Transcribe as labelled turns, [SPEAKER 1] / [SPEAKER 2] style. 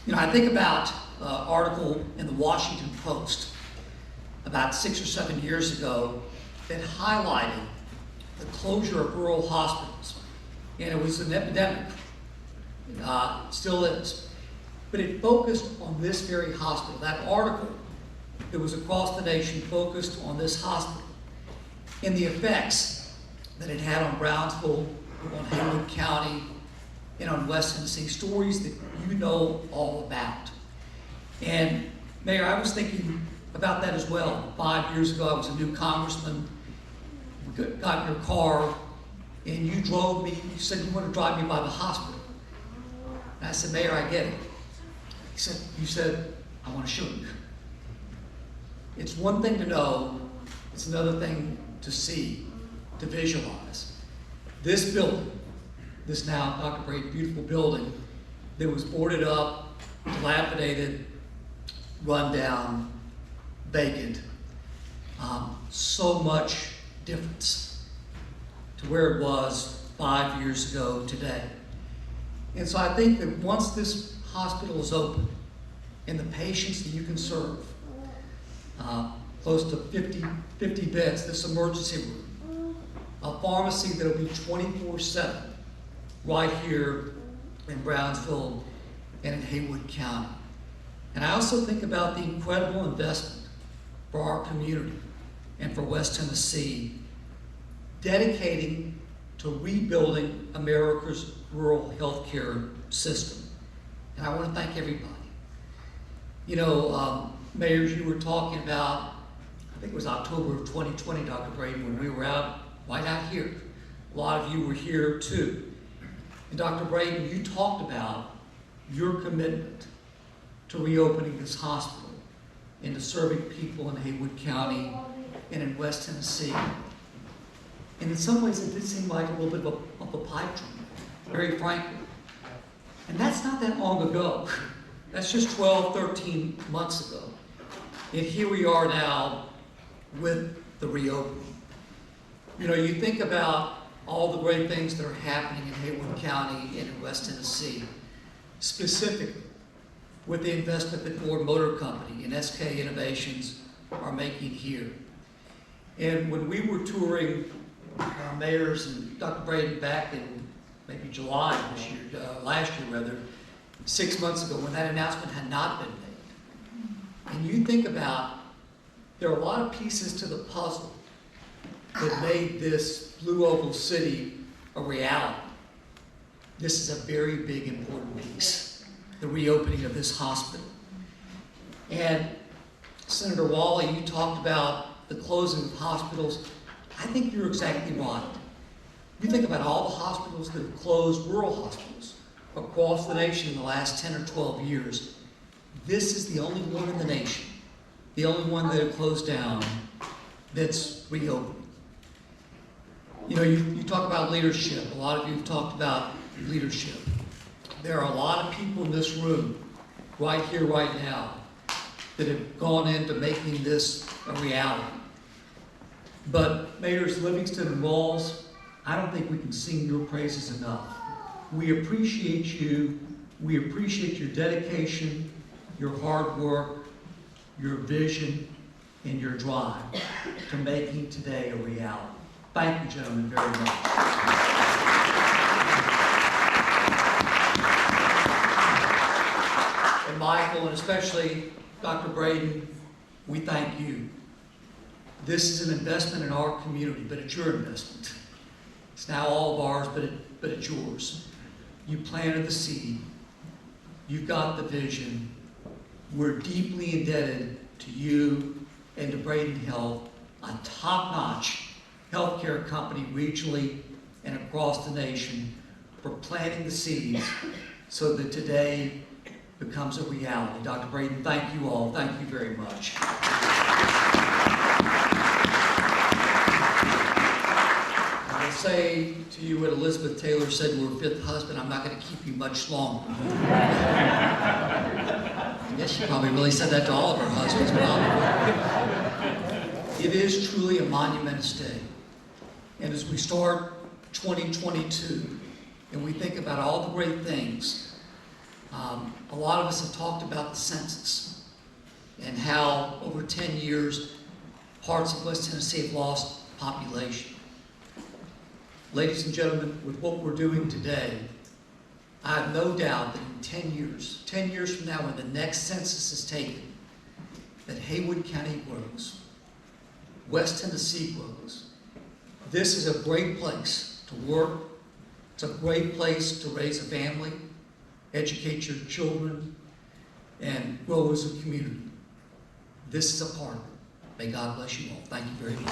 [SPEAKER 1] You know, I think about an article in the Washington Post about 6 or 7 years ago that highlighted the closure of rural hospitals. And it was an epidemic, still is. But it focused on this very hospital. That article that was across the nation focused on this hospital and the effects that it had on Brownsville, on Haywood County, and on West Tennessee, stories that you know all about. And Mayor, I was thinking about that as well. 5 years ago, I was a new congressman. We got in your car, and you drove me. You said you want to drive me by the hospital. And I said, Mayor, I get it. You said, I want to show you. It's one thing to know, it's another thing to see, to visualize. This building, this now Dr. Braden beautiful building that was boarded up, dilapidated, run down, vacant, so much difference to where it was 5 years ago today. And so I think that once this hospital is open and the patients that you can serve, close to 50 beds, this emergency room, a pharmacy that'll be 24/7 right here in Brownsville and in Haywood County. And I also think about the incredible investment for our community and for West Tennessee, dedicating to rebuilding America's rural healthcare system. And I want to thank everybody. You know, mayors, you were talking about, I think it was October of 2020, Dr. Braden, when we were right out here. A lot of you were here too. And Dr. Braden, you talked about your commitment to reopening this hospital and to serving people in Haywood County and in West Tennessee. And in some ways it did seem like a little bit of a pipe dream, very frankly. And that's not that long ago. That's just 12, 13 months ago. And here we are now with the reopening. You know, you think about all the great things that are happening in Haywood County and in West Tennessee, specifically with the investment that Ford Motor Company and SK Innovations are making here. And when we were touring mayors and Dr. Braden back in maybe July of this year, last year rather, 6 months ago when that announcement had not been made. And you think about, there are a lot of pieces to the puzzle that made this Blue Oval City a reality. This is a very big, important piece, the reopening of this hospital. And Senator Wally, you talked about the closing of hospitals. I think you're exactly right. You think about all the hospitals that have closed, rural hospitals, across the nation in the last 10 or 12 years. This is the only one in the nation, the only one that have closed down that's reopening. You know, you talk about leadership. A lot of you have talked about leadership. There are a lot of people in this room, right here, right now, that have gone into making this a reality. But Mayors Livingston and Walls, I don't think we can sing your praises enough. We appreciate you. We appreciate your dedication, your hard work, your vision, and your drive to making today a reality. Thank you, gentlemen, very much. And Michael, and especially Dr. Braden, we thank you. This is an investment in our community, but it's your investment. It's now all of ours, but it's yours. You planted the seed. You've got the vision. We're deeply indebted to you and to BradenHealth, a top-notch healthcare company regionally and across the nation, for planting the seeds so that today becomes a reality. Dr. Braden, thank you all. Thank you very much. I will say to you what Elizabeth Taylor said to her fifth husband, I'm not going to keep you much longer. I guess she probably really said that to all of her husbands, probably. It is truly a monumentous day. And as we start 2022, and we think about all the great things A lot of us have talked about the census and how over 10 years parts of West Tennessee have lost population. Ladies and gentlemen, with what we're doing today, I have no doubt that in 10 years from now, when the next census is taken, that Haywood County grows, West Tennessee grows. This is a great place to work. It's a great place to raise a family, educate your children, and grow as a community. This is a part of it. May God bless you all. Thank you very much.